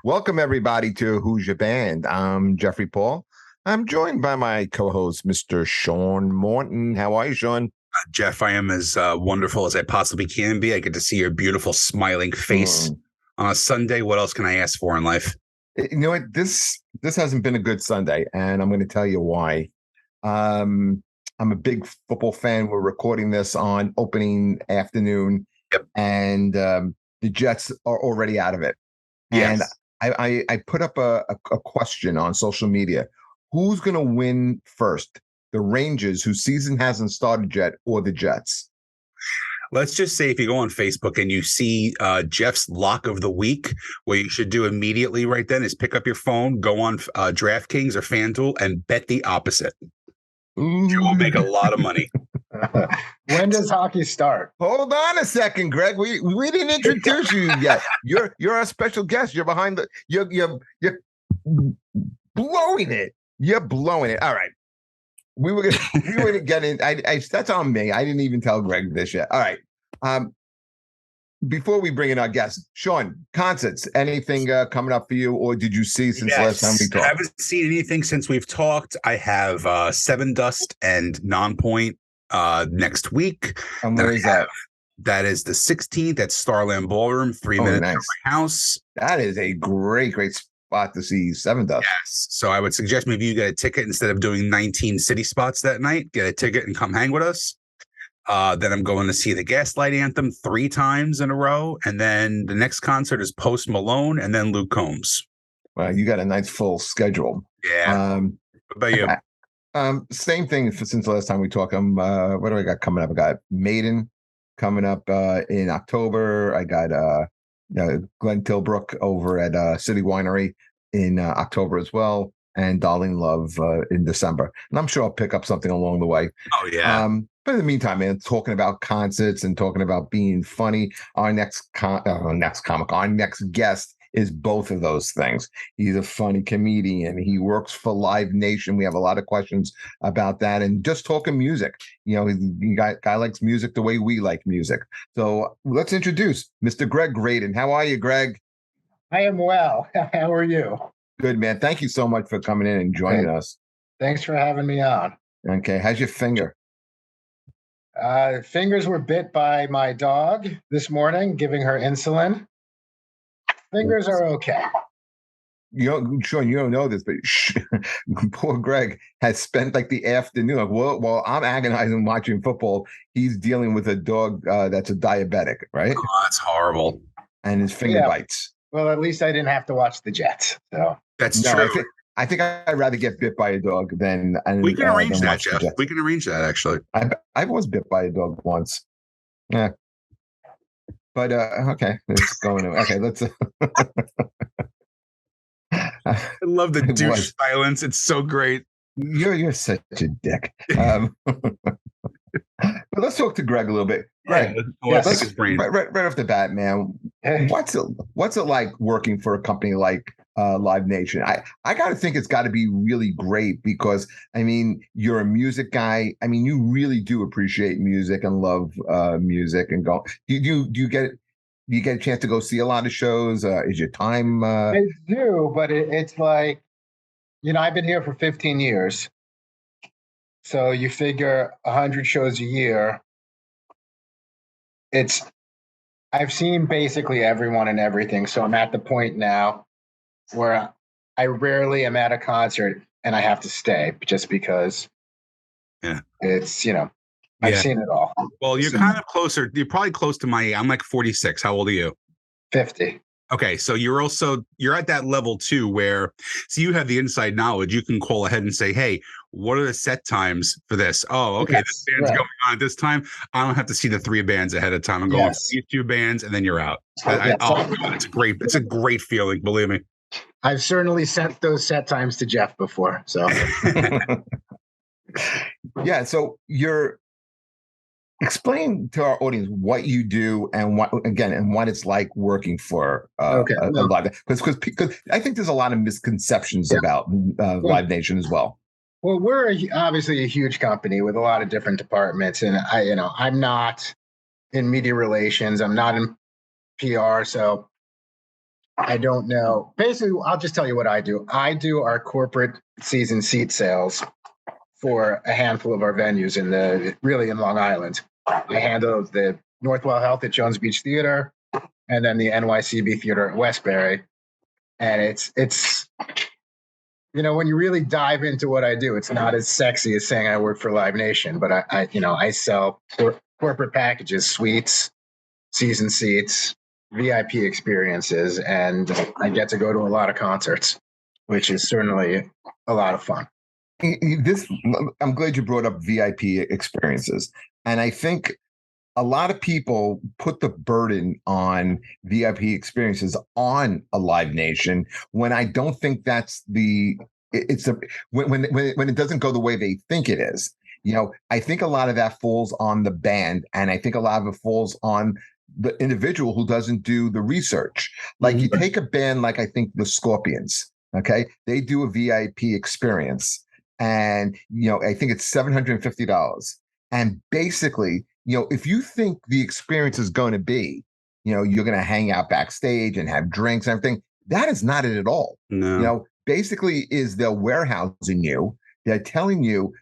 Welcome, everybody, to Who's Your Band. I'm Jeffrey Paul. I'm joined by my co-host, Mr. Sean Morton. How are you, Sean? Jeff, I am as wonderful as I possibly can be. I get to see your beautiful smiling face on a Sunday. What else can I ask for in life? You know what? This hasn't been a good Sunday, and I'm going to tell you why. I'm a big football fan. We're recording this on opening afternoon, Yep. and the Jets are already out of it. And Yes. I put up a question on social media. Who's going to win first? The Rangers, whose season hasn't started yet, or the Jets? Let's just say if you go on Facebook and you see Jeff's lock of the week, what you should do immediately right then is pick up your phone, go on DraftKings or FanDuel, and bet the opposite. You will make a lot of money. When does hockey start? Hold on a second, Greg. We didn't introduce you yet. You're our special guest. You're behind the. You're blowing it. You're blowing it. All right. We were gonna get in. That's on me. I didn't even tell Greg this yet. All right. Before we bring in our guest, Sean, concerts, anything coming up for you, or did you see since last time we talked? I haven't seen anything since we've talked. I have Seven Dust and Nonpoint next week. And where is that? That is the 16th at Starland Ballroom, 3 minutes from my house. That is a great spot to see Seven Dust. Yes. So I would suggest maybe you get a ticket instead of doing 19 city spots that night. Get a ticket and come hang with us. Then I'm going to see the Gaslight Anthem 3 times in a row. And then the next concert is Post Malone and then Luke Combs. Well, you got a nice full schedule. Yeah. What about you? Same thing since the last time we talked. What do I got coming up? I got Maiden coming up in October. I got Glenn Tilbrook over at City Winery in October as well, and Darling Love in December. And I'm sure I'll pick up something along the way. Oh yeah. But in the meantime, man, talking about concerts and talking about being funny, our next guest is both of those things. He's a funny comedian. He works for Live Nation. We have a lot of questions about that, and just talking music. You know, guy likes music the way we like music. So let's introduce Mr. Greg Radin. How are you, Greg? I am well. How are you? Good, man. Thank you so much for coming in and joining us. Thanks for having me on. Okay. How's your finger? Fingers were bit by my dog this morning, giving her insulin. Fingers are okay. Sean, you don't know this, but poor Greg has spent like the afternoon. Like, while I'm agonizing watching football, he's dealing with a dog that's a diabetic, right? Oh, that's horrible. And his finger bites. Well, at least I didn't have to watch the Jets. So that's true. I think I'd rather get bit by a dog than. We can arrange that, Jeff. We can arrange that, actually. I was bit by a dog once. Yeah. But okay, it's going. Okay, let's. I love the douche silence. It's so great. You're such a dick. But let's talk to Greg a little bit. Greg, right off the bat, man. What's it like working for a company like Live Nation? I got to think it's got to be really great because I mean you're a music guy. I mean you really do appreciate music and love music and go. Do you get a chance to go see a lot of shows? Is your time? I do, but it's like, you know, I've been here for 15 years. So you figure 100 shows a year. I've seen basically everyone and everything. So I'm at the point now where I rarely am at a concert and I have to stay just because it's, you know, I've seen it all. Well, you're kind of closer. You're probably close to I'm like 46. How old are you? 50. Okay, so you're at that level too, where you have the inside knowledge. You can call ahead and say, "Hey, what are the set times for this?" Oh, okay, this band's going on at this time. I don't have to see the 3 bands ahead of time. I'm going to these 2 bands, and then you're out. It's great. It's a great feeling. Believe me. I've certainly sent those set times to Jeff before. So, yeah. So you're. Explain to our audience what you do and what it's like working for Live, because I think there's a lot of misconceptions about Live Nation as well. Well, we're obviously a huge company with a lot of different departments, and I'm not in media relations, I'm not in PR, so I don't know. Basically, I'll just tell you what I do. I do our corporate season seat sales for a handful of our venues in Long Island. I handle the Northwell Health at Jones Beach Theater, and then the NYCB Theater at Westbury. And it's when you really dive into what I do, it's not as sexy as saying I work for Live Nation, but I sell corporate packages, suites, season seats, VIP experiences, and I get to go to a lot of concerts, which is certainly a lot of fun. I'm glad you brought up VIP experiences. And I think a lot of people put the burden on VIP experiences on a Live Nation when I don't think that's when it doesn't go the way they think it is. I think a lot of that falls on the band, and I think a lot of it falls on the individual who doesn't do the research. Like you take a band like I think the Scorpions, okay? They do a VIP experience, and I think it's $750. And basically, if you think the experience is going to be, you're going to hang out backstage and have drinks and everything, that is not it at all. No. Basically is they're warehousing you. They're telling you,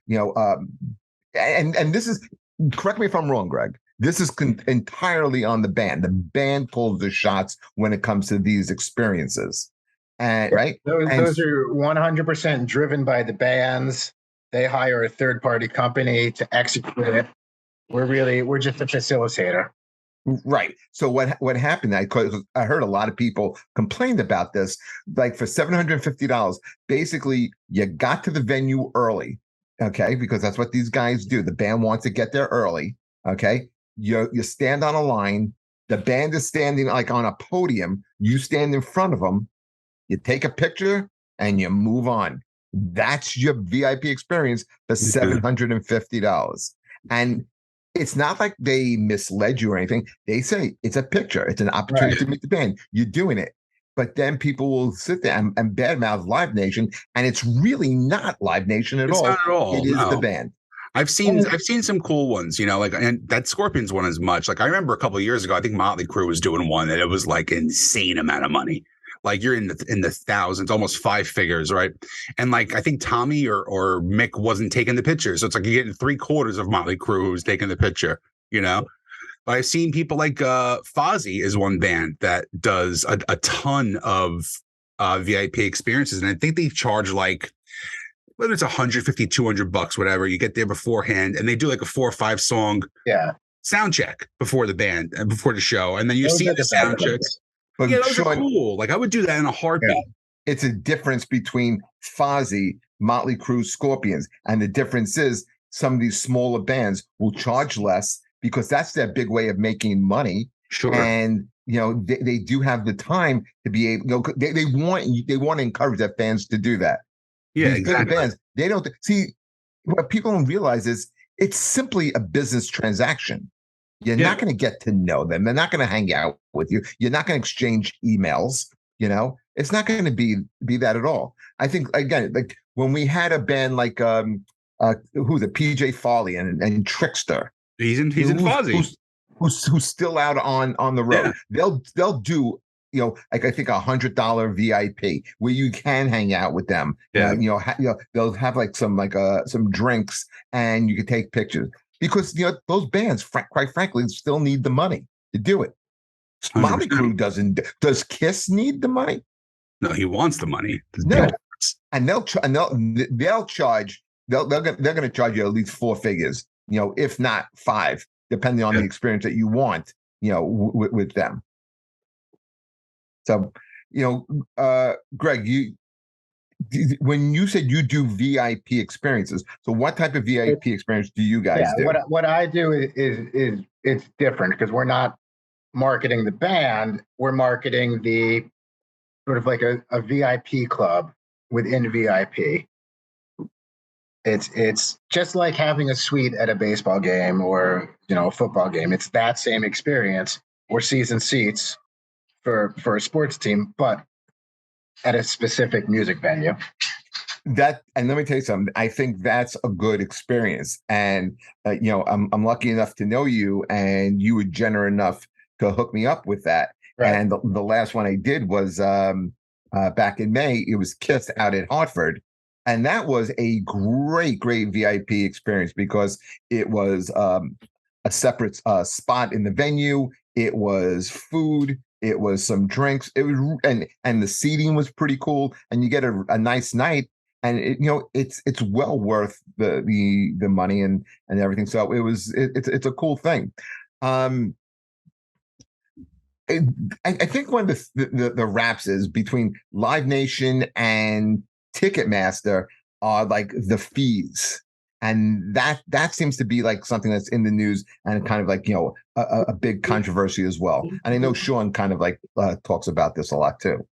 and this is, correct me if I'm wrong, Greg, this is entirely on the band. The band pulls the shots when it comes to these experiences. And right. Those are 100% driven by the bands. They hire a third-party company to execute it. We're just a facilitator. Right. So what happened? I heard a lot of people complained about this. Like for $750, basically you got to the venue early, okay? Because that's what these guys do. The band wants to get there early, okay? You stand on a line. The band is standing like on a podium. You stand in front of them. You take a picture and you move on. That's your VIP experience for $750. And it's not like they misled you or anything. They say it's a picture. It's an opportunity to meet the band. You're doing it. But then people will sit there and badmouth Live Nation, and it's really not Live Nation at all. Not at all. It is the band. I've seen some cool ones, and that Scorpions one as much. Like I remember a couple of years ago, I think Motley Crue was doing one, and it was like an insane amount of money. Like you're in the thousands, almost five figures, right? And like I think Tommy or Mick wasn't taking the picture, so it's like you're getting 3/4 of Motley Crue who's taking the picture, But I've seen people like Fozzy is one band that does a ton of VIP experiences, and I think they charge like whether it's $150, $200, whatever. You get there beforehand, and they do like a 4 or 5 song sound check before the band and before the show, and then you see the sound checks. But those are cool. Like I would do that in a heartbeat. Yeah. It's a difference between Fozzy, Motley Crue, Scorpions, and the difference is some of these smaller bands will charge less because that's their big way of making money. Sure. And they do have the time to be able. They want to encourage their fans to do that. Yeah, these exactly. Big bands, they don't see what people don't realize is it's simply a business transaction. You're not going to get to know them. They're not going to hang out with you. You're not going to exchange emails. It's not going to be that at all. I think again, like when we had a band like who's it, PJ Farley and Trickster. He's in Fozzy. Who's still out on the road. Yeah. They'll do like I think $100 VIP where you can hang out with them. Yeah. They'll have like some drinks and you can take pictures. Because those bands, quite frankly, still need the money to do it. Motley Crue doesn't. Does Kiss need the money? No, he wants the money. No, and they'll charge. They're going to charge you at least 4 figures. If not 5, depending on the experience that you want. With them. So, Greg, when you said you do VIP experiences, so what type of VIP experience do you guys do? What I do is it's different because we're not marketing the band. We're marketing the sort of like a VIP club within VIP. It's just like having a suite at a baseball game or a football game. It's that same experience or season seats for a sports team, but at a specific music venue. And let me tell you something. I think that's a good experience. And I'm lucky enough to know you, and you were generous enough to hook me up with that. Right. And the last one I did was back in May. It was Kiss out at Hartford. And that was a great, great VIP experience because it was a separate spot in the venue. It was food. It was some drinks. It was, and the seating was pretty cool. And you get a nice night. And it's well worth the money and everything. So it's a cool thing. I think one of the raps is between Live Nation and Ticketmaster are like the fees. And that seems to be like something that's in the news and kind of like, a big controversy as well. And I know Sean kind of like talks about this a lot too.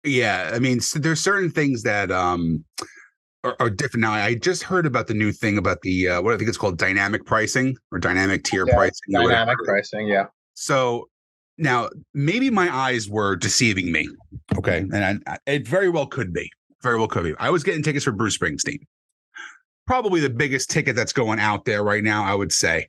Yeah. I mean, so there's certain things that are different now. I just heard about the new thing about the what I think it's called dynamic pricing or dynamic tier pricing. Dynamic pricing. Yeah. So now maybe my eyes were deceiving me. Okay. And it very well could be. Very well could be. I was getting tickets for Bruce Springsteen. Probably the biggest ticket that's going out there right now, I would say,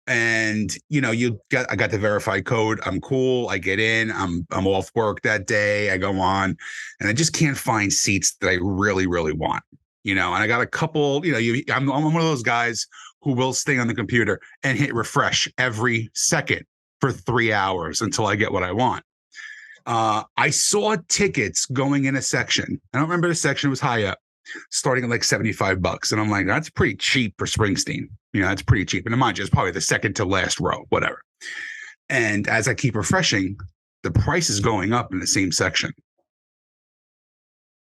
and I got the verified code. I'm cool. I get in, I'm off work that day. I go on and I just can't find seats that I really, really want, and I got a couple, I'm one of those guys who will stay on the computer and hit refresh every second for 3 hours until I get what I want. I saw tickets going in a section. I don't remember the section, it was high up, starting at like $75. And I'm like, that's pretty cheap for Springsteen. That's pretty cheap. And mind you, it's probably the second to last row, whatever. And as I keep refreshing, the price is going up in the same section.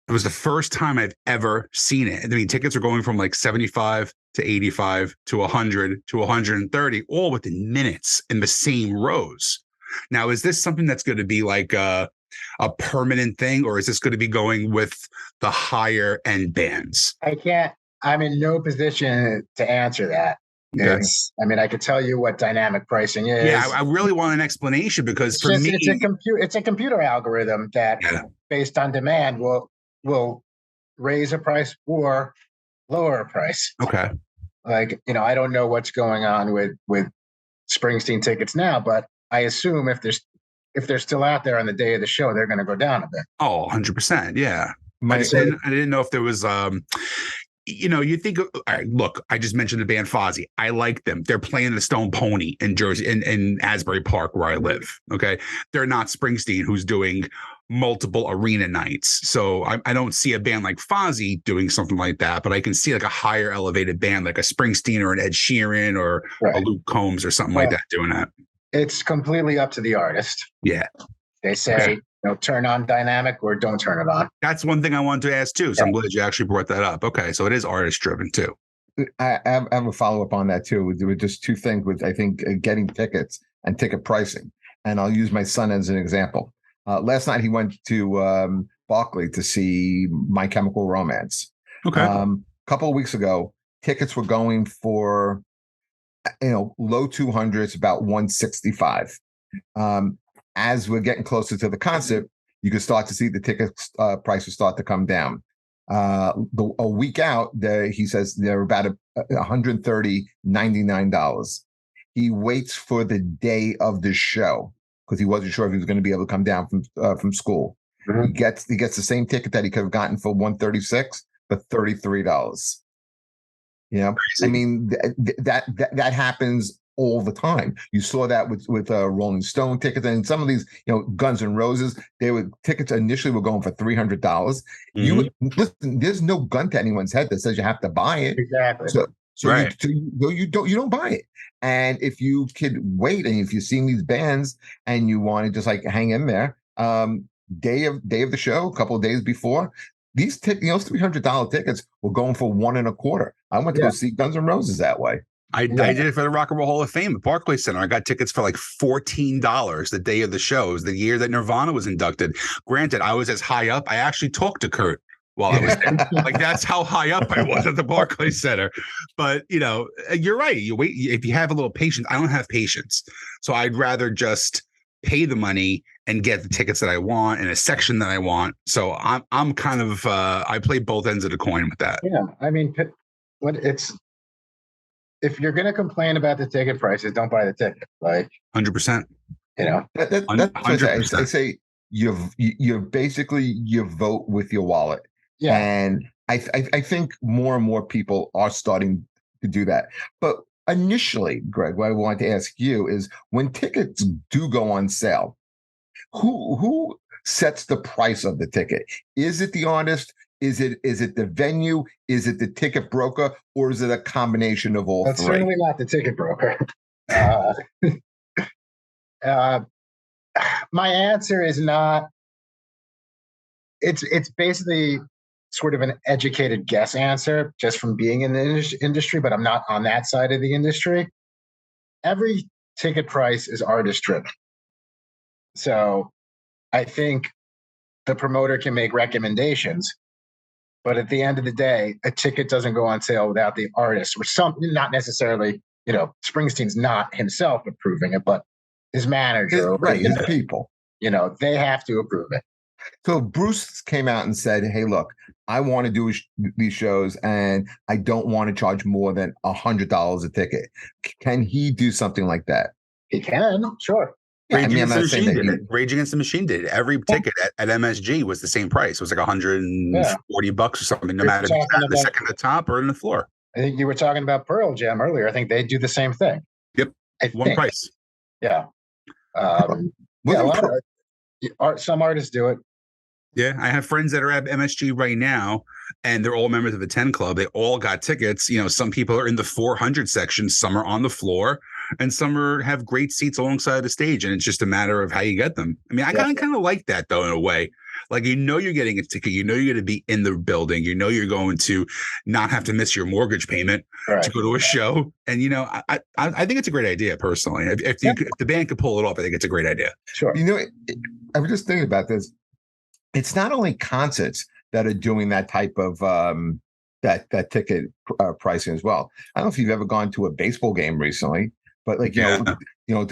It was the first time I've ever seen it. I mean, tickets are going from like 75 to 85 to 100 to 130, all within minutes in the same rows. Now, is this something that's going to be like a permanent thing, or is this going to be going with the higher end bands? I'm in no position to answer that. Okay. I could tell you what dynamic pricing is. Yeah, I really want an explanation because it's a computer algorithm that based on demand will raise a price or lower a price. Okay. Like, I don't know what's going on with Springsteen tickets now, but I assume if they're still out there on the day of the show, they're going to go down a bit. Oh, 100%. Yeah. I didn't know if there was, you think, all right, look, I just mentioned the band Fozzy. I like them. They're playing the Stone Pony in Jersey, in Asbury Park, where I live. Okay. They're not Springsteen, who's doing multiple arena nights. So I don't see a band like Fozzy doing something like that, but I can see like a higher elevated band, like a Springsteen or an Ed Sheeran or a Luke Combs or something like that doing that. It's completely up to the artist. Yeah. They say, turn on dynamic or don't turn it on. That's one thing I wanted to ask too. So I'm glad you actually brought that up. Okay. So it is artist driven too. I have a follow-up on that too. With just two things with, I think, getting tickets and ticket pricing. And I'll use my son as an example. Last night he went to Berkeley to see My Chemical Romance. Okay. A couple of weeks ago, tickets were going for low 200s, about 165. As we're getting closer to the concert, you can start to see the ticket prices start to come down. A week out, he says they're about $130, $99. He waits for the day of the show because he wasn't sure if he was going to be able to come down from school. Mm-hmm. He gets the same ticket that he could have gotten for $136, but $33. Crazy. I mean, that happens all the time. You saw that with Rolling Stone tickets and some of these, Guns N' Roses. Tickets initially were going for $300. Mm-hmm. Listen, there's no gun to anyone's head that says you have to buy it. Exactly. So right. You don't buy it. And if you could wait, and if you've seen these bands and you want to just like hang in there, day of the show, a couple of days before, these $300 tickets were going for $125. I went to go see Guns N' Roses that way. I did it for the Rock and Roll Hall of Fame at Barclays Center. I got tickets for like $14 the day of the show. It was the year that Nirvana was inducted. Granted, I was as high up. I actually talked to Kurt while I was there. Like, that's how high up I was at the Barclays Center. But, you're right. You wait. If you have a little patience, I don't have patience. So I'd rather just pay the money and get the tickets that I want in a section that I want. So I'm kind of, I play both ends of the coin with that. Yeah. I mean, if you're going to complain about the ticket prices, don't buy the ticket. Like 100%. That's what I say. You basically you vote with your wallet. Yeah. And I think more and more people are starting to do that. But initially, Greg, what I wanted to ask you is when tickets do go on sale, who sets the price of the ticket? Is it the artist? Is it the venue? Is it the ticket broker? Or is it a combination of all That's three? certainly not the ticket broker. My answer is not. It's basically sort of an educated guess answer just from being in the industry, but I'm not on that side of the industry. Every ticket price is artist driven. So I think the promoter can make recommendations, but at the end of the day, a ticket doesn't go on sale without the artist, or not necessarily, Springsteen's not himself approving it, but his manager, his people, they have to approve it. So Bruce came out and said, "Hey, look, I want to do these shows, and I don't want to charge more than $100 a ticket." Can he do something like that? He can, sure. Yeah, Rage Against the Machine did. Every ticket at MSG was the same price. It was like $140 or something, no matter if you the second to the top or in the floor. I think you were talking about Pearl Jam earlier. I think they do the same thing. Yep, one price. Yeah. Some artists do it. Yeah, I have friends that are at MSG right now, and they're all members of the 10 Club. They all got tickets. Some people are in the 400 section, some are on the floor, and some have great seats alongside the stage. And it's just a matter of how you get them. I mean, I kind of like that, though, in a way. Like, you're getting a ticket. You're going to be in the building. You're going to not have to miss your mortgage payment to go to a show. And, I think it's a great idea, personally. If the band could pull it off, I think it's a great idea. Sure. I was just thinking about this. It's not only concerts that are doing that type of that ticket pricing as well. I don't know if you've ever gone to a baseball game recently, but to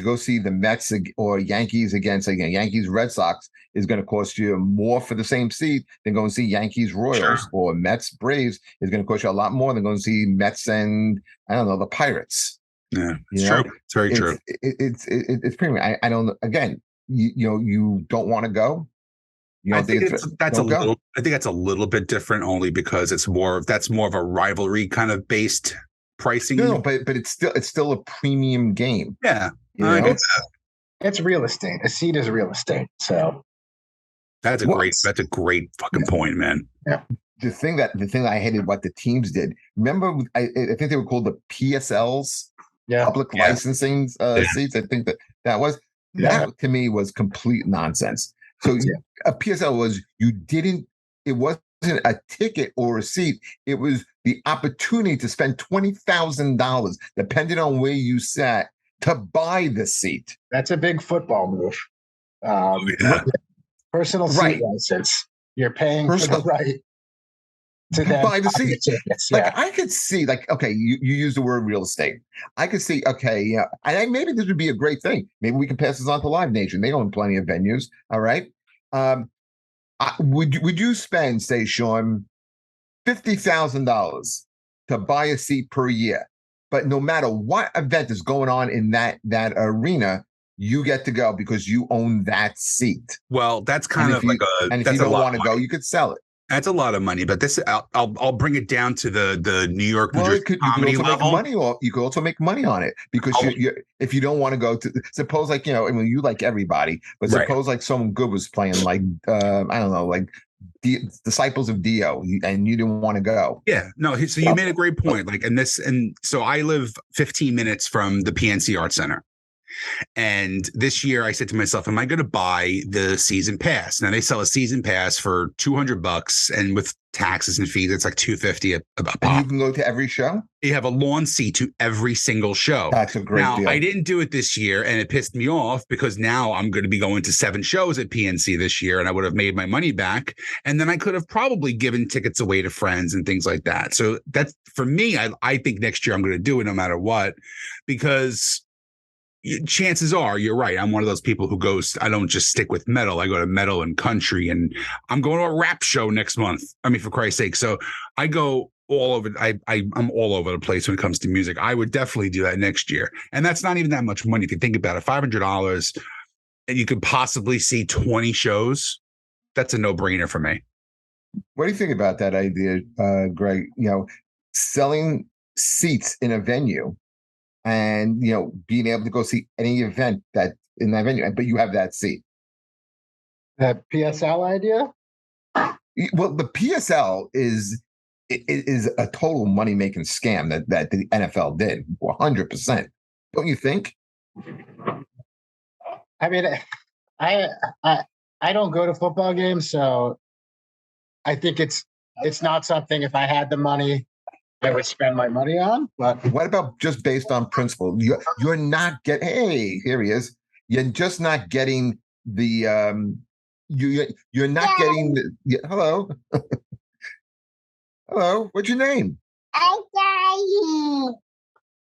go see the Mets or Yankees against Yankees Red Sox is going to cost you more for the same seat than going to see Yankees Royals, or Mets Braves is going to cost you a lot more than going to see Mets and the Pirates. Yeah, it's true. It's very true. It's premium. I don't. Again, you don't want to go. I think that's a little bit different, only because that's more of a rivalry kind of based pricing. No, but it's still a premium game. Yeah, it's real estate. A seat is real estate. So that's a great fucking point, man. Yeah. The thing I hated what the teams did. Remember, I think they were called the PSLs, public licensing seats. I think that was that to me was complete nonsense. So a PSL was it wasn't a ticket or a seat. It was the opportunity to spend $20,000, depending on where you sat, to buy the seat. That's a big football move. Personal seat license. You're paying for the right to buy the seat. Tickets. I could see, you use the word real estate. I could see, maybe this would be a great thing. Maybe we can pass this on to Live Nation. They own plenty of venues. All right. Would you spend, say, Sean, $50,000 to buy a seat per year? But no matter what event is going on in that arena, you get to go because you own that seat. Well, that's kind of like and if you don't want to go, you could sell it. That's a lot of money, but this I'll bring it down to the New York, New Jersey comedy level. You could also make money on it because if you don't want to go to, suppose you like everybody, but suppose someone good was playing Disciples of Dio, and you didn't want to go. Yeah, no. So you made a great point. So I live 15 minutes from the PNC Arts Center. And this year I said to myself, am I going to buy the season pass? Now they sell a season pass for $200, and with taxes and fees, it's like $250 a pop. And you can go to every show? You have a lawn seat to every single show. That's a great deal. I didn't do it this year, and it pissed me off because now I'm going to be going to 7 shows at PNC this year, and I would have made my money back. And then I could have probably given tickets away to friends and things like that. So that's, for me, I think next year I'm going to do it no matter what, because chances are you're right. I'm one of those people who goes, I don't just stick with metal. I go to metal and country, and I'm going to a rap show next month. I mean, for Christ's sake. So I go all over. I'm all over the place when it comes to music. I would definitely do that next year. And that's not even that much money. If you think about it, $500, and you could possibly see 20 shows, that's a no-brainer for me. What do you think about that idea, Greg? Selling seats in a venue and, being able to go see any event that in that venue, but you have that seat. That PSL idea? Well, the PSL is a total money-making scam that the NFL did 100%. Don't you think? I mean, I don't go to football games, so I think it's not something, if I had the money, I would spend my money on. But what about just based on principle? You're not getting. Hey, here he is. You're just not getting the you're not getting the, hello. Hello, what's your name?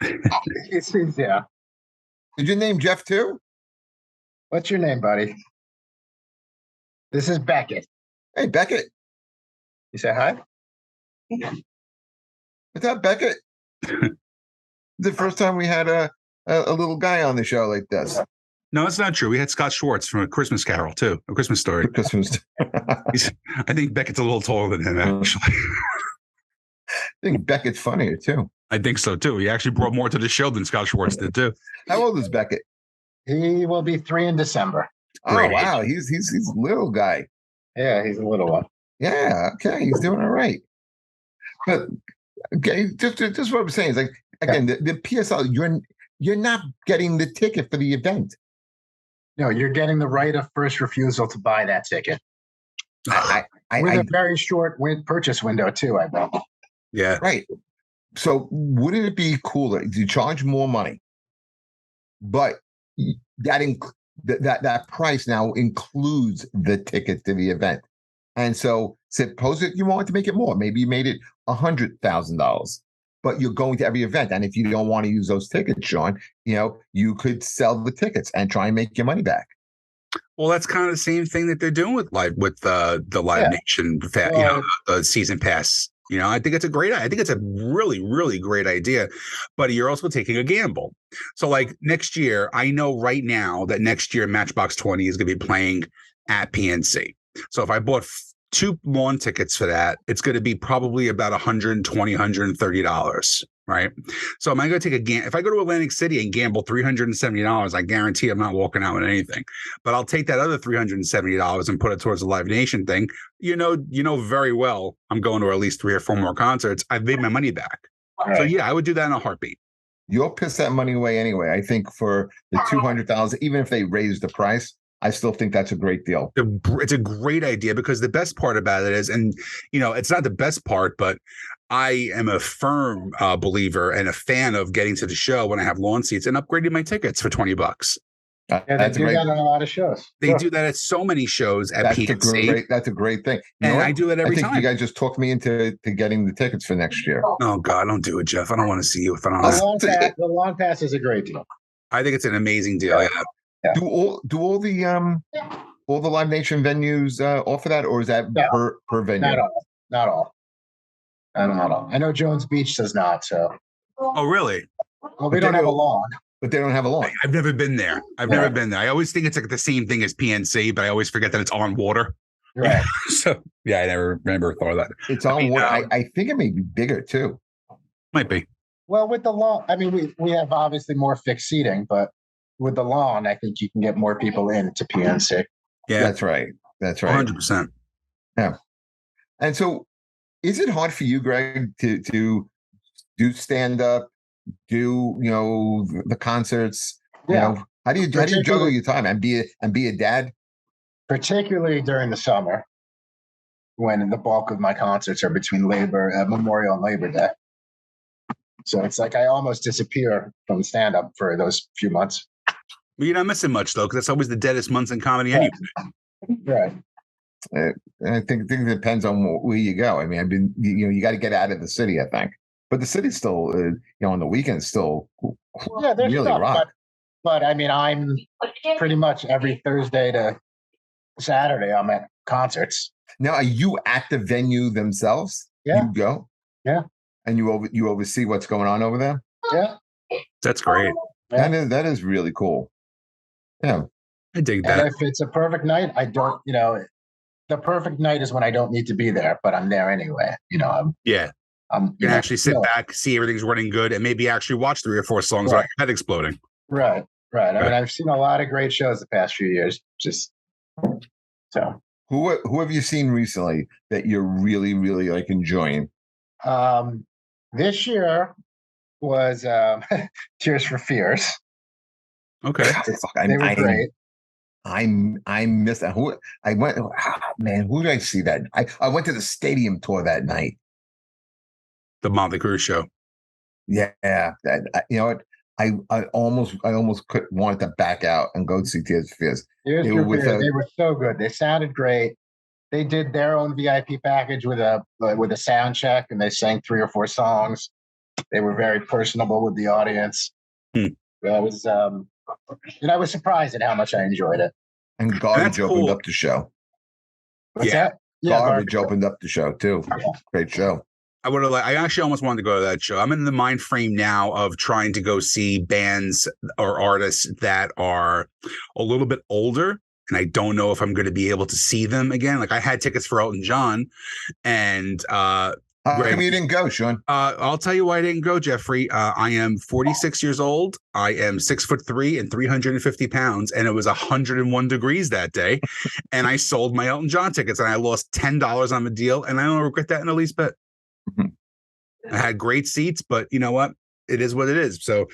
Yeah. Is your name Jeff too? What's your name, buddy? This is Beckett. Hey, Beckett. You say hi? What's up, Beckett? The first time we had a little guy on the show like this. No, it's not true. We had Scott Schwartz from A Christmas Carol, too. A Christmas Story. I think Beckett's a little taller than him, actually. I think Beckett's funnier, too. I think so, too. He actually brought more to the show than Scott Schwartz did, too. How old is Beckett? He will be 3 in December. Oh, wow. He's a little guy. Yeah, he's a little one. Yeah, okay. He's doing all right. But, okay, just what I'm saying is, like, again, the PSL, you're not getting the ticket for the event. No, you're getting the right of first refusal to buy that ticket. With a very short purchase window, too, I bet. Yeah. Right. So wouldn't it be cooler to charge more money, but that price now includes the ticket to the event? And so suppose if you wanted to make it more, maybe you made it $100,000, but you're going to every event. And if you don't want to use those tickets, Sean, you could sell the tickets and try and make your money back. Well, that's kind of the same thing that they're doing with the Live Nation, the season pass. I think it's a really, really great idea, but you're also taking a gamble. So like next year, I know right now that next year Matchbox 20 is going to be playing at PNC. So if I bought 2 lawn tickets for that, it's going to be probably about $120, $130, right? So am I going to take if I go to Atlantic City and gamble $370, I guarantee I'm not walking out with anything. But I'll take that other $370 and put it towards the Live Nation thing. You know very well I'm going to at least 3 or 4 more concerts. I've made my money back. Right. So yeah, I would do that in a heartbeat. You'll piss that money away anyway. I think for the $200,000, even if they raise the price, I still think that's a great deal. It's a great idea because the best part about it is, and it's not the best part, but I am a firm believer and a fan of getting to the show when I have lawn seats and upgrading my tickets for $20. Yeah, they do that on a lot of shows. They do that at so many shows at PNC. That's a great thing. And I do that every time. I think you guys just talked me into getting the tickets for next year. Oh God, don't do it, Jeff. I don't want to see you if I don't. The long pass is a great deal. I think it's an amazing deal. Yeah. Yeah. Do all the Live Nation venues offer that, or is that per venue? Not all. I know Jones Beach does not. So. Oh really? Well, we don't have a lawn. But they don't have a lawn. I've never been there. Never been there. I always think it's like the same thing as PNC, but I always forget that it's on water. Right. So yeah, I never thought of that. It's on water. I think it may be bigger too. Might be. Well, with the lawn, I mean, we have obviously more fixed seating, but with the lawn, I think you can get more people into PNC. Yeah, that's right. 100%. Yeah. And so, is it hard for you, Greg, to do stand up, do the concerts? Yeah. How do you juggle your time and be a dad? Particularly during the summer, when the bulk of my concerts are between Memorial and Labor Day. So it's like I almost disappear from stand up for those few months. Well, you're not missing much though, because that's always the deadest months in comedy anyway. Right. I think it depends on where you go. I mean, you got to get out of the city, I think. But the city's still, on the weekends, still there's really stuff, rock. But I mean, I'm pretty much every Thursday to Saturday I'm at concerts. Now, are you at the venue themselves? Yeah. You go? Yeah. And you oversee what's going on over there? Yeah. That's great. Yeah. That is really cool. Yeah. I dig And that. if it's a perfect night, I don't, the perfect night is when I don't need to be there, but I'm there anyway. Yeah. I'm, You can actually sit back, see everything's running good, and maybe actually watch 3 or 4 songs without your head exploding. Right. I Right. mean, I've seen a lot of great shows the past few years. Just so. Who have you seen recently that you're really, really like enjoying? This year was Tears for Fears. Okay. They were great. I missed that. Who I went? Man, who did I see that? I went to the stadium tour that night. The Motley Crue show. Yeah, you know what? I almost wanted to back out and go see Tears for Fears. Tears for Fears. They were so good. They sounded great. They did their own VIP package with a sound check, and they sang 3 or 4 songs. They were very personable with the audience. I was, I was surprised at how much I enjoyed it. And Garbage opened up the show. What's that? Yeah, Garbage opened up the show too. Great show. I actually almost wanted to go to that show. I'm in the mind frame now of trying to go see bands or artists that are a little bit older, and I don't know if I'm going to be able to see them again. Like I had tickets for Elton John, and how come you didn't go, Sean? I'll tell you why I didn't go, Jeffrey. I am 46 years old. I am 6'3" and 350 pounds, and it was 101 degrees that day. And I sold my Elton John tickets, and I lost $10 on the deal, and I don't regret that in the least bit. I had great seats, but you know what? It is what it is. So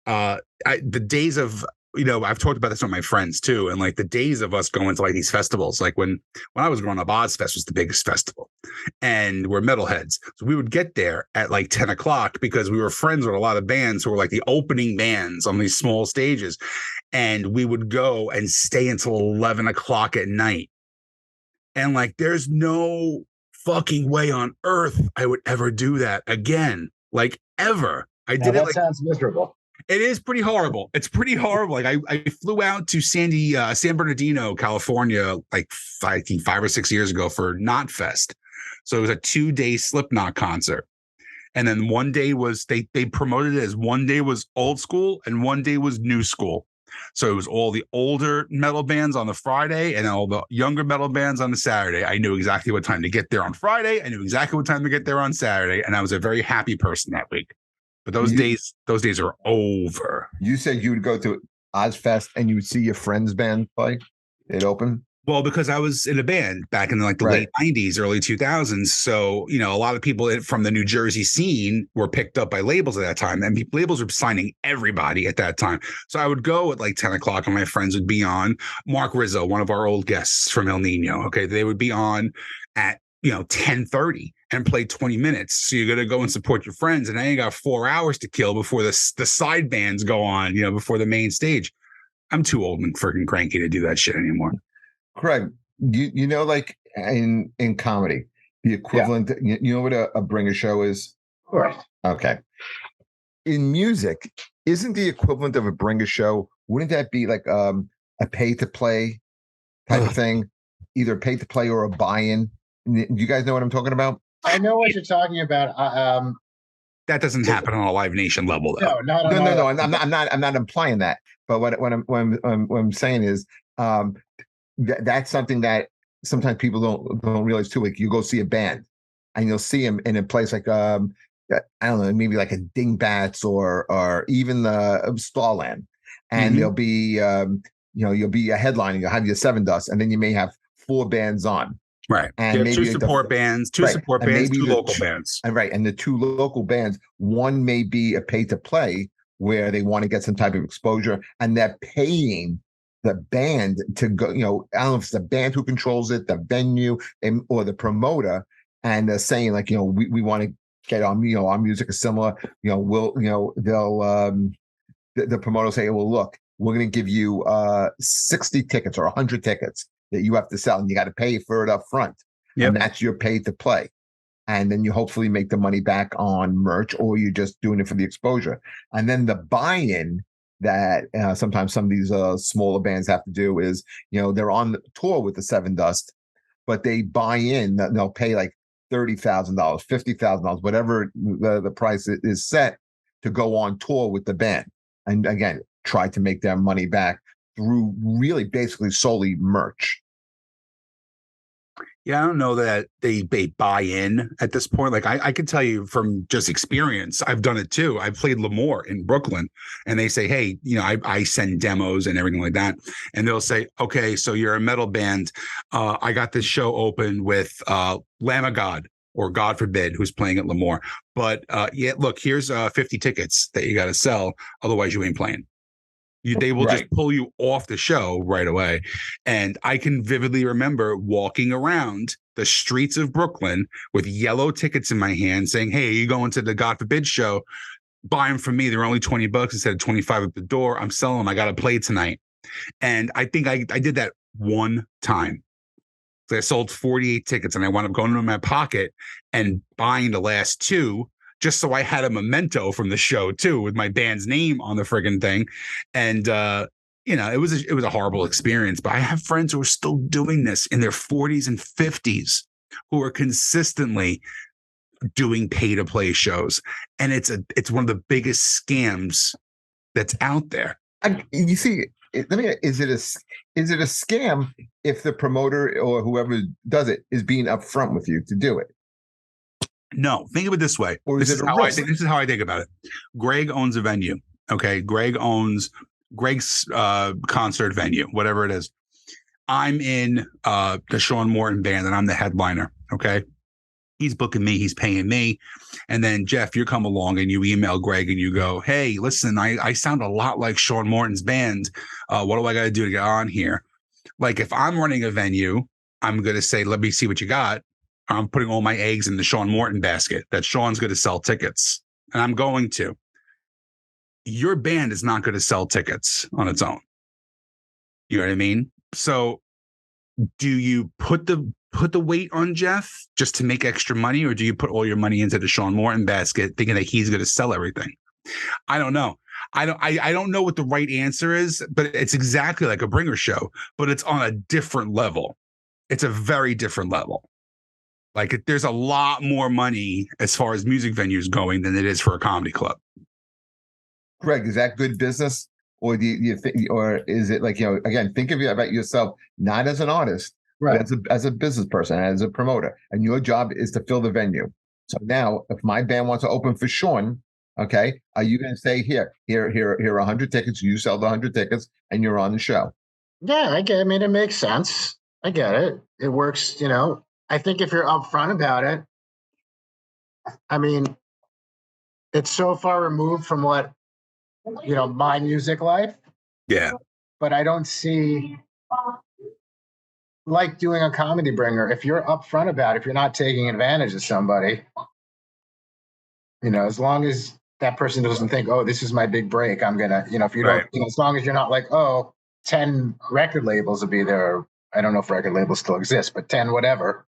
the days of, I've talked about this with my friends too. And like the days of us going to like these festivals, like when I was growing up, Ozfest was the biggest festival and we're metalheads. So we would get there at like 10 o'clock because we were friends with a lot of bands who were like the opening bands on these small stages. And we would go and stay until 11 o'clock at night. And like, there's no fucking way on earth I would ever do that again, like ever. I did it. Like, sounds miserable. It is pretty horrible. It's pretty horrible. Like I flew out to San Bernardino, California, like 5 or 6 years ago for Knotfest. So it was a 2-day Slipknot concert. And then one day was they promoted it as one day was old school and one day was new school. So it was all the older metal bands on the Friday and all the younger metal bands on the Saturday. I knew exactly what time to get there on Friday. I knew exactly what time to get there on Saturday. And I was a very happy person that week. But those days are over. You said you would go to Ozfest and you would see your friend's band play? It open? Well, because I was in a band back in like the late 90s, early 2000s. So, a lot of people from the New Jersey scene were picked up by labels at that time. And labels were signing everybody at that time. So I would go at like 10 o'clock and my friends would be on. Mark Rizzo, one of our old guests from El Nino. Okay. They would be on at 10:30 and play 20 minutes. So you're going to go and support your friends. And then you got 4 hours to kill before the side bands go on, before the main stage. I'm too old and freaking cranky to do that shit anymore. Craig, like in comedy, the equivalent, you know what a bringer show is? Of course. Okay. In music, isn't the equivalent of a bringer show, wouldn't that be like a pay to play type of thing? Either pay to play or a buy-in? Do you guys know what I'm talking about? I know what you're talking about. That doesn't happen on a Live Nation level, though. No. I'm not implying that. But what I'm saying is, that's something that sometimes people don't realize too. Like you go see a band, and you'll see them in a place like I don't know, maybe like a Dingbats or even the Starland, and there'll be you'll be a headliner. You'll have your Seven Dust, and then you may have 4 bands on. Right. And maybe 2 support bands, 2 support bands, 2 local bands. And and the 2 local bands, one may be a pay to play where they want to get some type of exposure, and they're paying the band to go, I don't know if it's the band who controls it, the venue, or the promoter, and they're saying like, we want to get our music is similar, they'll the promoter will say, well, look, we're going to give you 60 tickets or 100 tickets that you have to sell, and you got to pay for it up front. Yep. And that's your pay to play. And then you hopefully make the money back on merch, or you're just doing it for the exposure. And then the buy-in that sometimes some of these smaller bands have to do is, they're on the tour with the Seven Dust, but they buy in, they'll pay like $30,000, $50,000, whatever the price is set to go on tour with the band. And again, try to make their money back through really basically solely merch? Yeah, I don't know that they buy in at this point. Like I can tell you from just experience, I've done it too. I played Lemoore in Brooklyn, and they say, hey, I send demos and everything like that. And they'll say, okay, so you're a metal band. I got this show open with Lamb of God, or God forbid, who's playing at Lemoore. But yeah, look, here's 50 tickets that you got to sell. Otherwise, you ain't playing. They will just pull you off the show right away. And I can vividly remember walking around the streets of Brooklyn with yellow tickets in my hand saying, hey, are you going to the God forbid show? Buy them from me. They're only $20 instead of 25 at the door. I'm selling them. I got to play tonight. And I think I did that one time. So I sold 48 tickets, and I wound up going into my pocket and buying the last two, just so I had a memento from the show too, with my band's name on the friggin' thing. And it was a horrible experience. But I have friends who are still doing this in their 40s and 50s, who are consistently doing pay-to-play shows, and it's one of the biggest scams that's out there. You see, is it a scam if the promoter or whoever does it is being upfront with you to do it? No, think of it this way. Or this is how I think about it. Greg owns a venue. Okay. Greg owns Greg's concert venue, whatever it is. I'm in the Sean Morton band, and I'm the headliner. Okay. He's booking me, he's paying me. And then Jeff, you come along and you email Greg and you go, hey, listen, I sound a lot like Sean Morton's band. What do I got to do to get on here? Like, if I'm running a venue, I'm going to say, let me see what you got. I'm putting all my eggs in the Sean Morton basket that Sean's going to sell tickets. And I'm going to. Your band is not going to sell tickets on its own. You know what I mean? So do you put the weight on Jeff just to make extra money, or do you put all your money into the Sean Morton basket thinking that he's going to sell everything? I don't know. I don't know what the right answer is, but it's exactly like a bringer show, but it's on a different level. It's a very different level. Like, there's a lot more money as far as music venues going than it is for a comedy club. Greg, is that good business? Or do you think, or is it like, again, think about yourself, not as an artist, right, but as a business person, as a promoter, and your job is to fill the venue. So now, if my band wants to open for Sean, okay, are you going to say, here are 100 tickets, you sell the 100 tickets, and you're on the show? Yeah, I get it. I mean, it makes sense. I get it. It works, I think if you're upfront about it, I mean, it's so far removed from what, my music life. Yeah. But I don't see, like doing a comedy bringer, if you're upfront about it, if you're not taking advantage of somebody, as long as that person doesn't think, oh, this is my big break, I'm going to, if you don't, as long as you're not like, oh, 10 record labels will be there. I don't know if record labels still exist, but 10 whatever.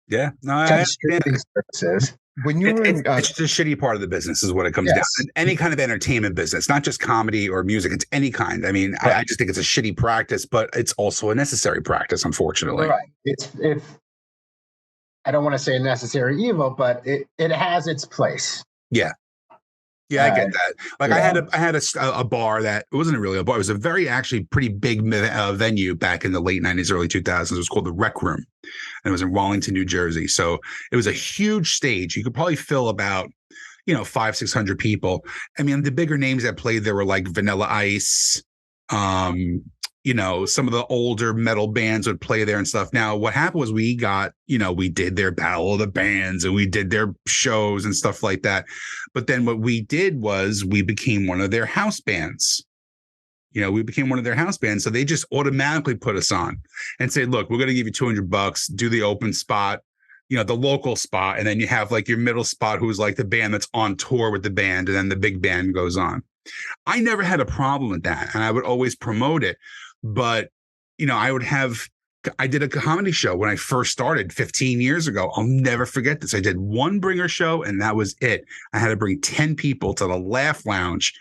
Yeah, no, streaming services. When you it's just a shitty part of the business is what it comes down to. Any kind of entertainment business, not just comedy or music, it's any kind. I mean, right. I just think it's a shitty practice, but it's also a necessary practice, unfortunately. Right. It's I don't want to say necessary evil, but it has its place. Yeah. Yeah, I get that. Like, I had a bar that, it wasn't really a bar. It was a very actually pretty big venue back in the late 90s, early 2000s. It was called the Rec Room, and it was in Wallington, New Jersey. So it was a huge stage. You could probably fill about, 500-600 people. I mean, the bigger names that played there were like Vanilla Ice. Some of the older metal bands would play there and stuff. Now, what happened was we did their Battle of the Bands and we did their shows and stuff like that. But then what we did was we became one of their house bands. We became one of their house bands. So they just automatically put us on and say, look, we're going to give you $200, do the open spot, the local spot. And then you have like your middle spot, who's like the band that's on tour with the band. And then the big band goes on. I never had a problem with that. And I would always promote it. But, I did a comedy show when I first started 15 years ago. I'll never forget this. I did one bringer show and that was it. I had to bring 10 people to the Laugh Lounge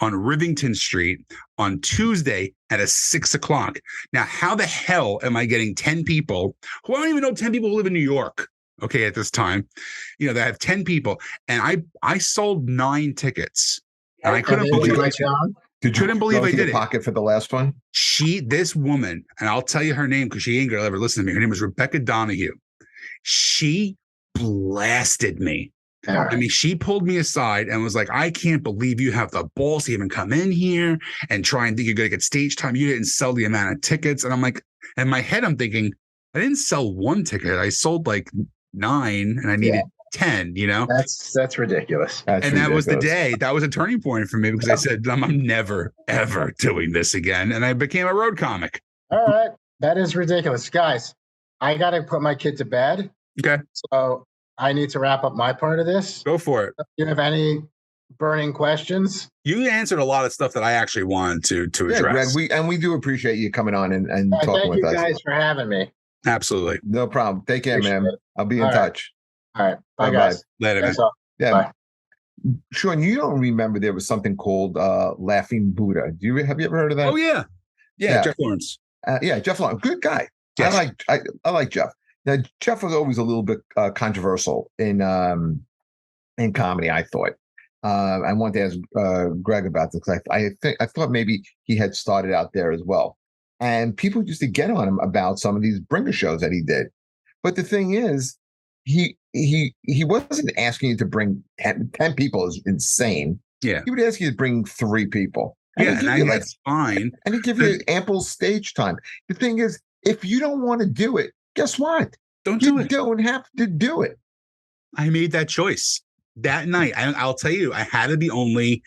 on Rivington Street on Tuesday at 6:00. Now, how the hell am I getting 10 people who I don't even know 10 people who live in New York? Okay, at this time, that have 10 people. And I sold 9 tickets. And I couldn't believe it. Did you couldn't believe go I into did your it. pocket for the last one? This woman, and I'll tell you her name because she ain't gonna ever listen to me. Her name was Rebecca Donahue. She blasted me. I mean, she pulled me aside and was like, I can't believe you have the balls to even come in here and try and think you're going to get stage time. You didn't sell the amount of tickets. And I'm like, in my head, I'm thinking, I didn't sell one ticket. I sold like 9 and I needed 10, you know? That's ridiculous. That was the day. That was a turning point for me because I said, I'm never, ever doing this again. And I became a road comic. All right. That is ridiculous. Guys, I got to put my kid to bed. Okay. So I need to wrap up my part of this. Go for it. Do you have any burning questions? You answered a lot of stuff that I actually wanted to address. Greg, we do appreciate you coming on and talking with us. Thank you guys for having me. Absolutely. No problem. Take care, Appreciate man. it. I'll be in touch. All right. Bye, guys. Later, man. Yeah. Bye. Sean, you don't remember there was something called Laughing Buddha. Have you ever heard of that? Oh, yeah. Yeah, Jeff Lawrence. Jeff Lawrence. Good guy. Yes. I like Jeff. Now, Jeff was always a little bit controversial in comedy, I thought. I wanted to ask Greg about this because I thought maybe he had started out there as well. And people used to get on him about some of these bringer shows that he did. But the thing is, he wasn't asking you to bring 10 people is insane. Yeah. He would ask you to bring 3 people. And that's fine. And he'd give you ample stage time. The thing is, if you don't want to do it, guess what? You don't have to do it. I made that choice that night. I'll tell you, I had to be only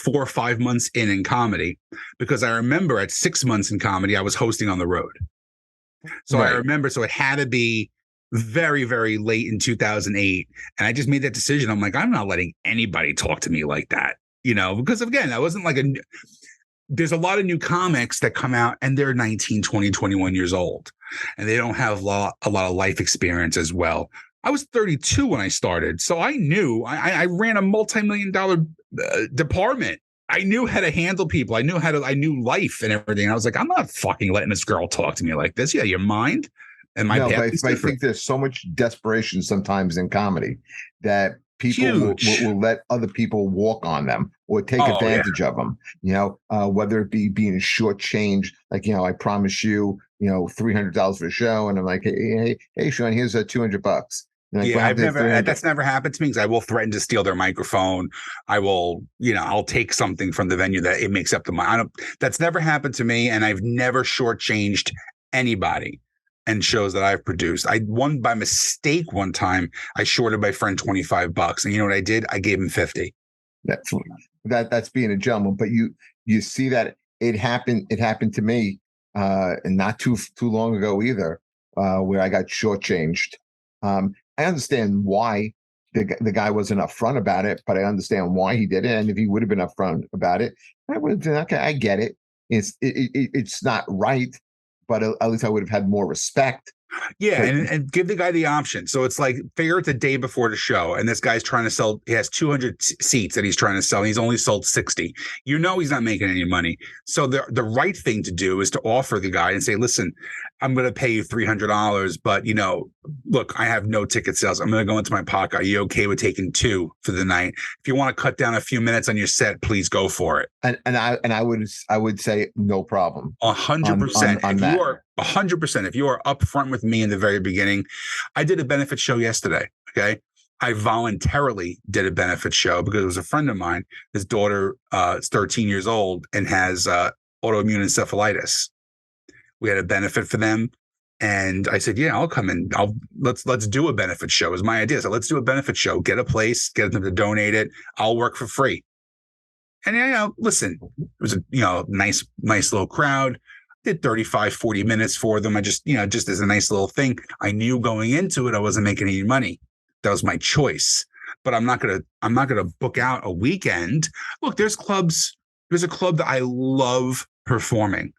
4 or 5 months in comedy because I remember at 6 months in comedy, I was hosting on the road. So I remember, so it had to be very, very late in 2008. And I just made that decision. I'm like, I'm not letting anybody talk to me like that, because again, I wasn't like there's a lot of new comics that come out and they're 19, 20, 21 years old and they don't have a lot of life experience as well. I was 32 when I started. So I knew I ran a multi-million-dollar department. I knew how to handle people. I knew life and everything. I was like, I'm not fucking letting this girl talk to me like this. Yeah, your mind and my path is different. I think there's so much desperation sometimes in comedy that people will let other people walk on them or take advantage of them, whether it be being shortchanged, like, I promise you, $300 for a show. And I'm like, hey, Sean, here's $200. That's never happened to me because I will threaten to steal their microphone. I will, I'll take something from the venue that it makes up the money. That's never happened to me. And I've never shortchanged anybody and shows that I've produced. I won by mistake one time. I shorted my friend $25. And you know what I did? I gave him 50. That's being a gentleman. But you see that it happened to me and not too long ago either, where I got shortchanged. I understand why the guy wasn't upfront about it, but I understand why he did it. And if he would have been upfront about it, I would have been, okay, I get it. It's not right, but at least I would have had more respect. Yeah, and give the guy the option. So it's like, figure it the day before the show, and this guy's trying to sell. He has 200 seats that he's trying to sell. And he's only sold 60. He's not making any money. So the right thing to do is to offer the guy and say, listen, I'm going to pay you $300, but look, I have no ticket sales. I'm going to go into my pocket. Are you okay with taking 2 for the night? If you want to cut down a few minutes on your set, please go for it. And I would say no problem. 100%. If you are 100%, if you are upfront with me in the very beginning, I did a benefit show yesterday. Okay. I voluntarily did a benefit show because it was a friend of mine. His daughter is 13 years old and has autoimmune encephalitis. We had a benefit for them. And I said, yeah, I'll come in. Let's do a benefit show is my idea. So let's do a benefit show, get a place, get them to donate it. I'll work for free. And listen, it was a nice little crowd. Did 35, 40 minutes for them. I just as a nice little thing. I knew going into it, I wasn't making any money. That was my choice. But I'm not gonna book out a weekend. Look, there's clubs. There's a club that I love performing.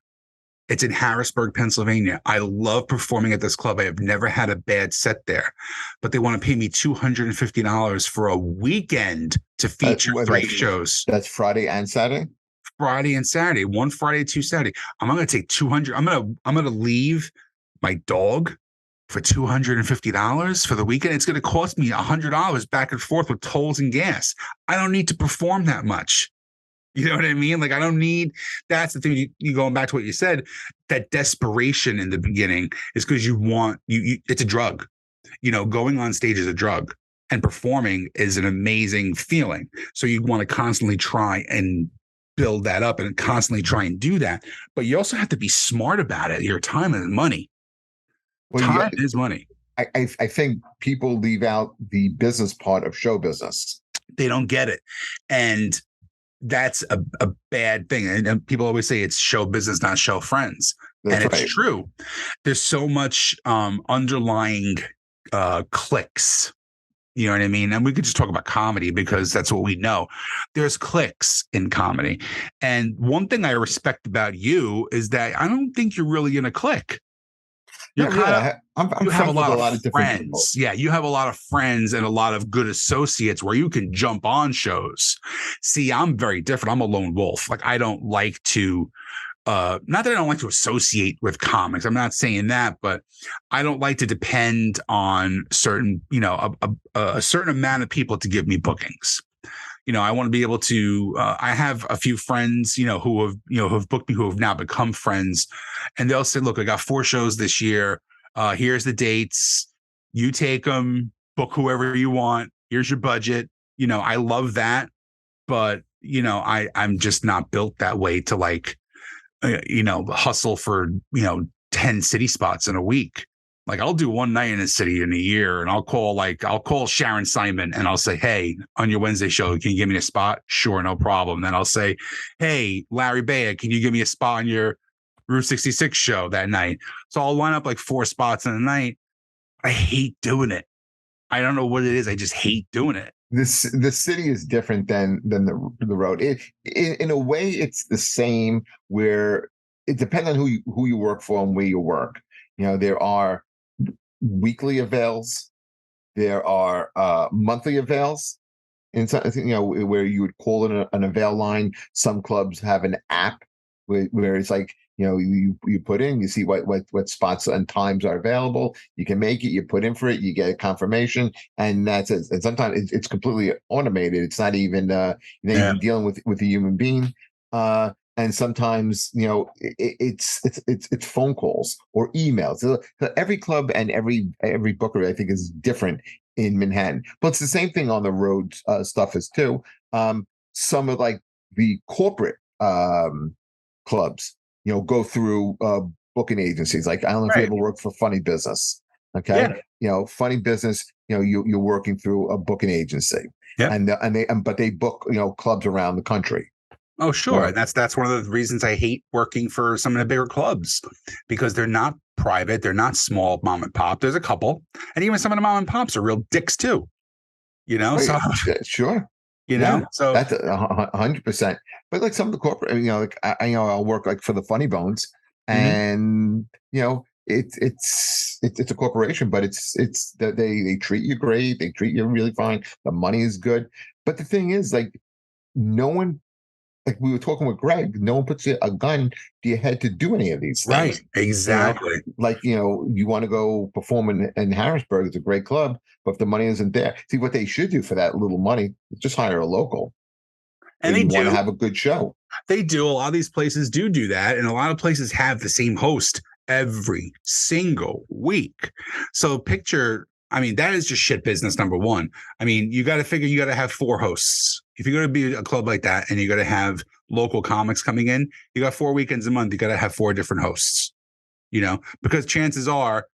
It's in Harrisburg, Pennsylvania. I love performing at this club. I have never had a bad set there, but they want to pay me $250 for a weekend to feature 3 shows. That's Friday and Saturday. Friday and Saturday, 1 Friday, 2 Saturday. I'm going to take $200. I'm going to leave my dog for $250 for the weekend. It's going to cost me $100 back and forth with tolls and gas. I don't need to perform that much. You know what I mean? Like, I don't need, that's the thing. You going back to what you said, that desperation in the beginning is because you want, it's a drug. Going on stage is a drug, and performing is an amazing feeling. So you want to constantly try and build that up and constantly try and do that. But you also have to be smart about it. Your time is money. Well, Time is money. I think people leave out the business part of show business. They don't get it. And that's a bad thing. And people always say it's show business, not show friends. That's and it's right. true. There's so much underlying clicks. You know what I mean? And we could just talk about comedy because that's what we know. There's clicks in comedy. And one thing I respect about you is that I don't think you're really in a clique. You're I'm you have a lot of of friends. Yeah, you have a lot of friends and a lot of good associates where you can jump on shows. See, I'm very different. I'm a lone wolf. Like, I don't like to, not that I don't like to associate with comics. I'm not saying that, but I don't like to depend on certain, a certain amount of people to give me bookings. I want to be able to, I have a few friends, who have booked me, who have now become friends, and they'll say, look, I got 4 shows this year. Here's the dates. You take them, book whoever you want. Here's your budget. I love that. But, I'm just not built that way to hustle for, 10 city spots in a week. Like, I'll do one night in a city in a year, and I'll call Sharon Simon and I'll say, hey, on your Wednesday show, can you give me a spot? Sure, no problem. Then I'll say, hey, Larry Baya, can you give me a spot on your Route 66 show that night? So I'll line up like 4 spots in a night. I hate doing it. I don't know what it is. I just hate doing it. The city is different than the road. In a way, it's the same, where it depends on who you work for and where you work. There are weekly avails, there are monthly avails, and so, where you would call it an avail line. Some clubs have an app where it's like, you put in, you see what spots and times are available. You can make it, you put in for it, you get a confirmation, and that's it. And sometimes it's completely automated. It's not even even dealing with a human being. And sometimes it's phone calls or emails. So every club and every booker, I think, is different in Manhattan, but it's the same thing on the road stuff as too. Some of like the corporate clubs, go through booking agencies. Like, I don't know if you ever worked for Funny Business. Okay. Yeah. Funny Business, you're working through a booking agency. Yep. But they book, clubs around the country. Oh, sure. And that's one of the reasons I hate working for some of the bigger clubs, because they're not private. They're not small mom and pop. There's a couple. And even some of the mom and pops are real dicks too. So sure. So that's 100%. But like some of the corporate, like I'll work like for the Funny Bones, and it's a corporation, but it's that they treat you great, they treat you really fine, the money is good. But the thing is, like, no one, like we were talking with Greg, no one puts a gun to your head to do any of these things. Right, exactly. Like, you want to go perform in Harrisburg, it's a great club, but if the money isn't there, see what they should do for that little money, just hire a local. And they want to have a good show. They do. A lot of these places do that. And a lot of places have the same host every single week. So that is just shit business, number one. You got to figure you got to have 4 hosts. If you're going to be a club like that and you're going to have local comics coming in, you got 4 weekends a month. You got to have 4 different hosts, because chances are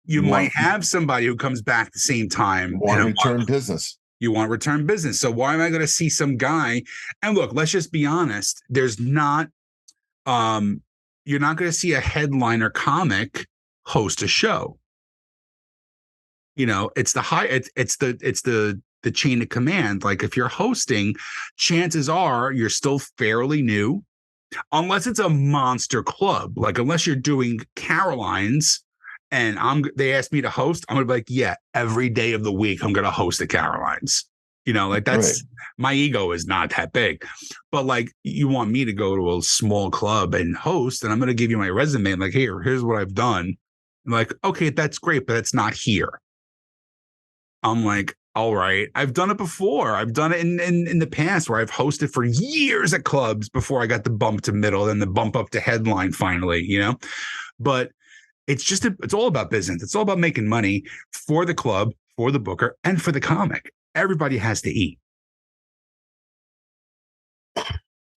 you might have somebody who comes back at the same time. You want return business. You want return business. So why am I going to see some guy? And look, let's just be honest. There's not, you're not going to see a headliner comic host a show. It's the chain of command. Like, if you're hosting, chances are you're still fairly new, unless it's a monster club. Like, unless you're doing Caroline's and they asked me to host, I'm gonna be like, yeah, every day of the week I'm gonna host the Caroline's. That's right. My ego is not that big. But like, you want me to go to a small club and host, and I'm gonna give you my resume and like, here's what I've done. I'm like, okay, that's great, but it's not here. I'm like, all right. I've done it before. I've done it in the past where I've hosted for years at clubs before I got the bump to middle and the bump up to headline finally, But it's all about business. It's all about making money for the club, for the booker, and for the comic. Everybody has to eat.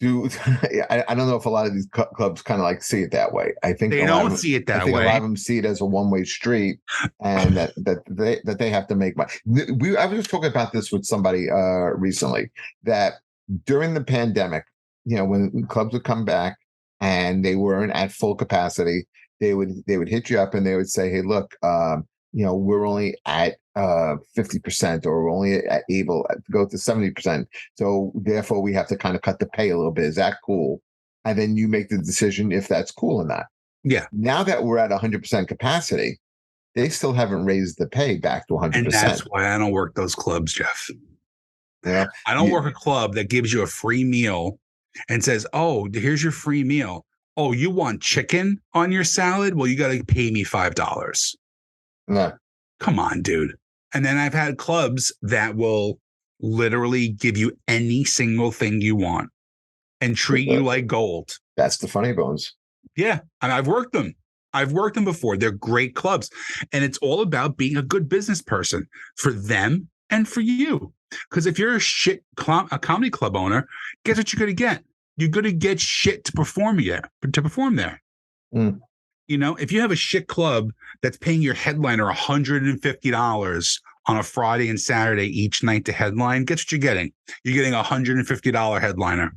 I don't know if a lot of these clubs kind of like see it that way. I think they don't see it that way. I think a lot of them see it as a one-way street, and that they have to make money. I was just talking about this with somebody recently, that during the pandemic, when clubs would come back and they weren't at full capacity, they would hit you up and they would say, "Hey, look, we're only at 50%, or we're only able to go to 70%. So therefore we have to kind of cut the pay a little bit. Is that cool?" And then you make the decision if that's cool or not. Yeah. Now that we're at 100% capacity, they still haven't raised the pay back to 100%. And that's why I don't work those clubs, Jeff. Yeah. I don't work a club that gives you a free meal and says, "Oh, here's your free meal. Oh, you want chicken on your salad? Well, you got to pay me $5. No. Come on, dude. And then I've had clubs that will literally give you any single thing you want and treat you like gold. That's the Funny Bones. Yeah. And I've worked them. I've worked them before. They're great clubs. And it's all about being a good business person for them and for you. Because if you're a comedy club owner, guess what you're going to get? You're going to get shit to perform there. Mm. If you have a shit club that's paying your headliner $150 on a Friday and Saturday each night to headline, guess what you're getting? You're getting a $150 headliner.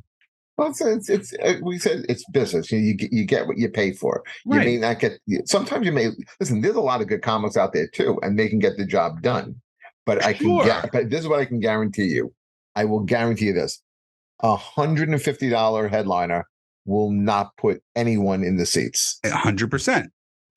Well, it's we said it's business. You get what you pay for. Right. You may not get. Sometimes you may listen. There's a lot of good comics out there too, and they can get the job done. But but this is what I can guarantee you. I will guarantee you this: $150 headliner will not put anyone in the seats. 100%.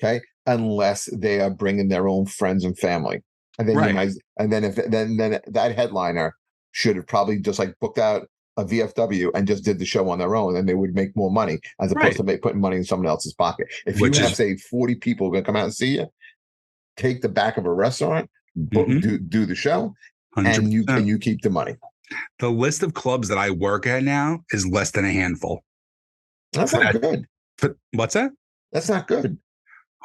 Okay, unless they are bringing their own friends and family, and then then that headliner should have probably just like booked out a VFW and just did the show on their own, and they would make more money as opposed to putting money in someone else's pocket. If you have say 40 people going to come out and see you, take the back of a restaurant, do the show, 100%. and you keep the money. The list of clubs that I work at now is less than a handful. That's not good. But what's that? That's not good.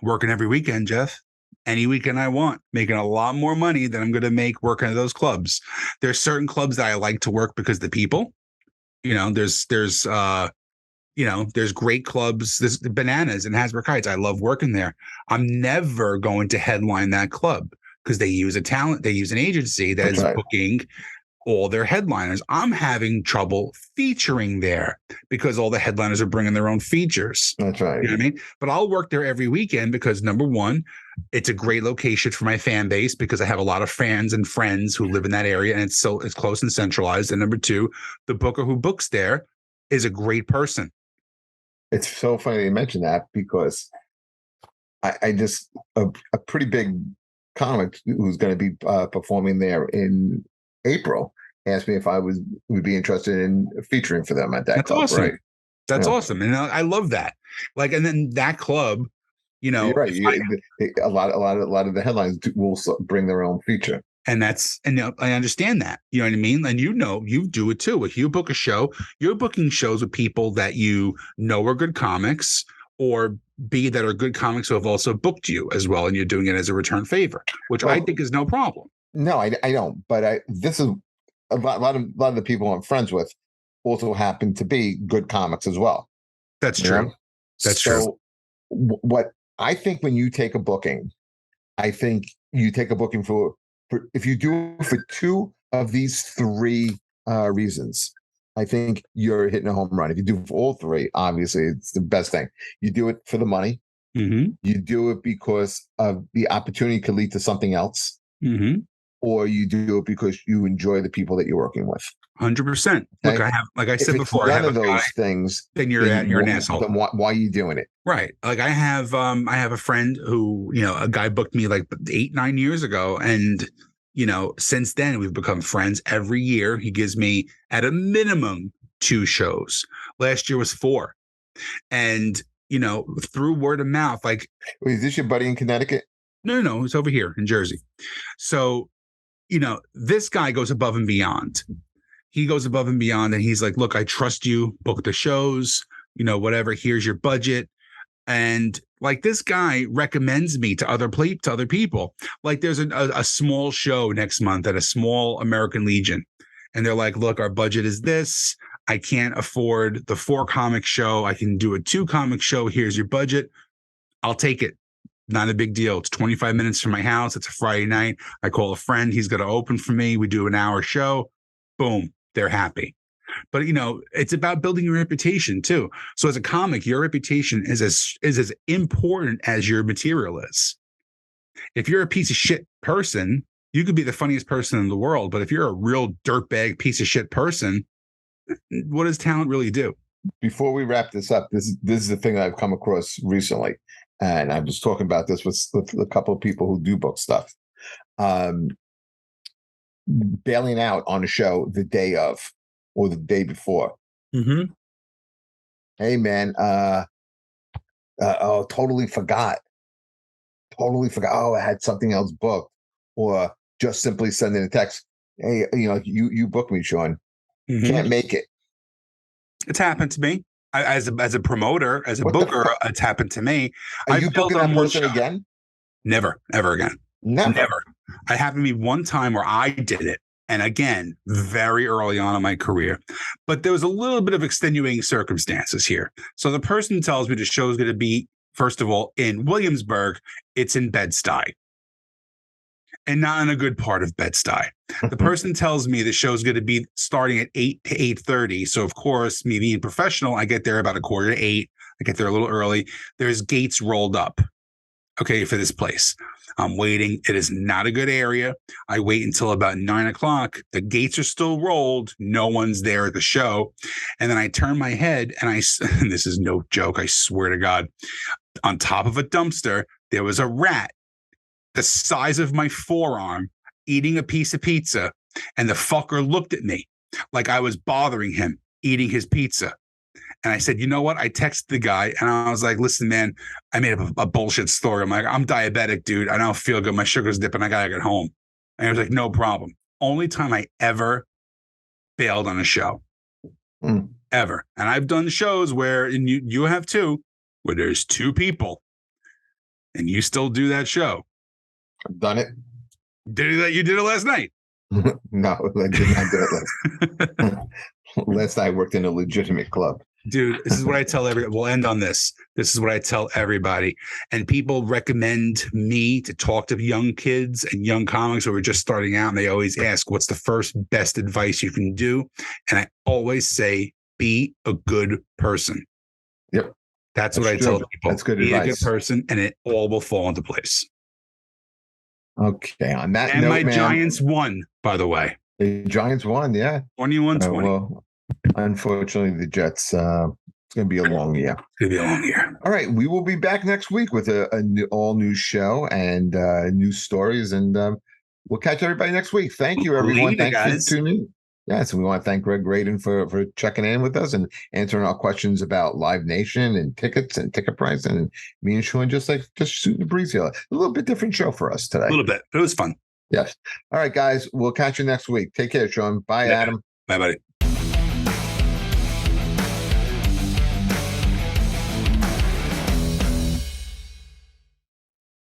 Working every weekend, Jeff. Any weekend I want, making a lot more money than I'm going to make working at those clubs. There's certain clubs that I like to work because the people, there's great clubs. There's Bananas in Hasbrook Heights. I love working there. I'm never going to headline that club because they use an agency that is booking all their headliners. I'm having trouble featuring there because all the headliners are bringing their own features. That's right. You know what I mean? But I'll work there every weekend because number one, it's a great location for my fan base because I have a lot of fans and friends who live in that area and it's close and centralized. And number two, the booker who books there is a great person. It's so funny you mention that because I just a pretty big comic who's going to be performing there in April asked me if I would be interested in featuring for them at that club. Awesome. Right? That's awesome, and I love that. Like, and then that club, you're right. A lot of the headlines will bring their own feature, and I understand that. You know what I mean? And you do it too. If you book a show, you're booking shows with people that are good comics, or B, that are good comics who have also booked you as well, and you're doing it as a return favor, which I think is no problem. No, I don't. But this is a lot of the people I'm friends with also happen to be good comics as well. That's true. That's true. What I think when you take a booking, I think you take a booking for if you do it for two of these three reasons, I think you're hitting a home run. If you do it for all three, obviously it's the best thing. You do it for the money. Mm-hmm. You do it because of the opportunity could lead to something else. Mm-hmm. Or you do it because you enjoy the people that you're working with. 100%. Look, like I said before, none of those things. Then you're an asshole. Then why are you doing it? Right. Like I have a friend who, a guy booked me like 8-9 years ago. And, since then we've become friends. Every year he gives me at a minimum 2 shows. Last year was 4. And, through word of mouth, like. Wait, is this your buddy in Connecticut? No. It's over here in Jersey. So this guy goes above and beyond. He goes above and beyond, and he's like, look, I trust you, book the shows, whatever, here's your budget. And like, this guy recommends me to other people. Like, there's a small show next month at a small American Legion. And they're like, look, our budget is this. I can't afford the 4-comic show. I can do a 2-comic show. Here's your budget. I'll take it. Not a big deal. It's 25 minutes from my house. It's a Friday night. I call a friend. He's going to open for me. We do an hour show. Boom. They're happy. But, it's about building your reputation too. So as a comic, your reputation is as important as your material is. If you're a piece of shit person, you could be the funniest person in the world. But if you're a real dirtbag piece of shit person, what does talent really do? Before we wrap this up, this is the thing that I've come across recently. And I was talking about this with a couple of people who do book stuff. Bailing out on a show the day of or the day before. Mm-hmm. Hey, man, totally forgot. Oh, I had something else booked. Or just simply sending a text. Hey, you booked me, Sean. Mm-hmm. Can't make it. It's happened to me. As a promoter, as a booker, it's happened to me. Are you booking that person again? Never, ever again. Never. I happened to me one time where I did it. And again, very early on in my career. But there was a little bit of extenuating circumstances here. So the person tells me the show is going to be, first of all, in Williamsburg. It's in Bed-Stuy. And not in a good part of Bed-Stuy. The person tells me the show's going to be starting at 8 to 8:30. So, of course, me being professional, I get there about 7:45. I get there a little early. There's gates rolled up, okay, for this place. I'm waiting. It is not a good area. I wait until about 9 o'clock. The gates are still rolled. No one's there at the show. And then I turn my head and and this is no joke, I swear to God, on top of a dumpster, there was a rat the size of my forearm eating a piece of pizza. And the fucker looked at me like I was bothering him eating his pizza. And I said, you know what? I texted the guy and I was like, listen, man, I made up a bullshit story. I'm like, I'm diabetic, dude. I don't feel good. My sugar's dipping. I got to get home. And he was like, no problem. Only time I ever bailed on a show. Ever. And I've done shows where, and you have too, where there's 2 people and you still do that show. I've done it. You did it last night. No, I did not do it last night. I worked in a legitimate club. Dude, this is what I tell we'll end on this. This is what I tell everybody. And people recommend me to talk to young kids and young comics who are just starting out. And they always ask, what's the first best advice you can do? And I always say, be a good person. Yep. That's what I tell people. That's good advice. Be a good person and it all will fall into place. Okay. On that and note, my Giants won, by the way. The Giants won, yeah. 21-20. Well, unfortunately, the Jets, it's going to be a long year. It's going to be a long year. All right. We will be back next week with a all-new show and new stories. And we'll catch everybody next week. Thank you, everyone. Thanks for tuning in. Yes, and we want to thank Greg Radin for checking in with us and answering our questions about Live Nation and tickets and ticket price. And me and Sean just shooting the breeze here. A little bit different show for us today. A little bit. It was fun. Yes. All right, guys. We'll catch you next week. Take care, Sean. Bye, Adam. Bye, buddy.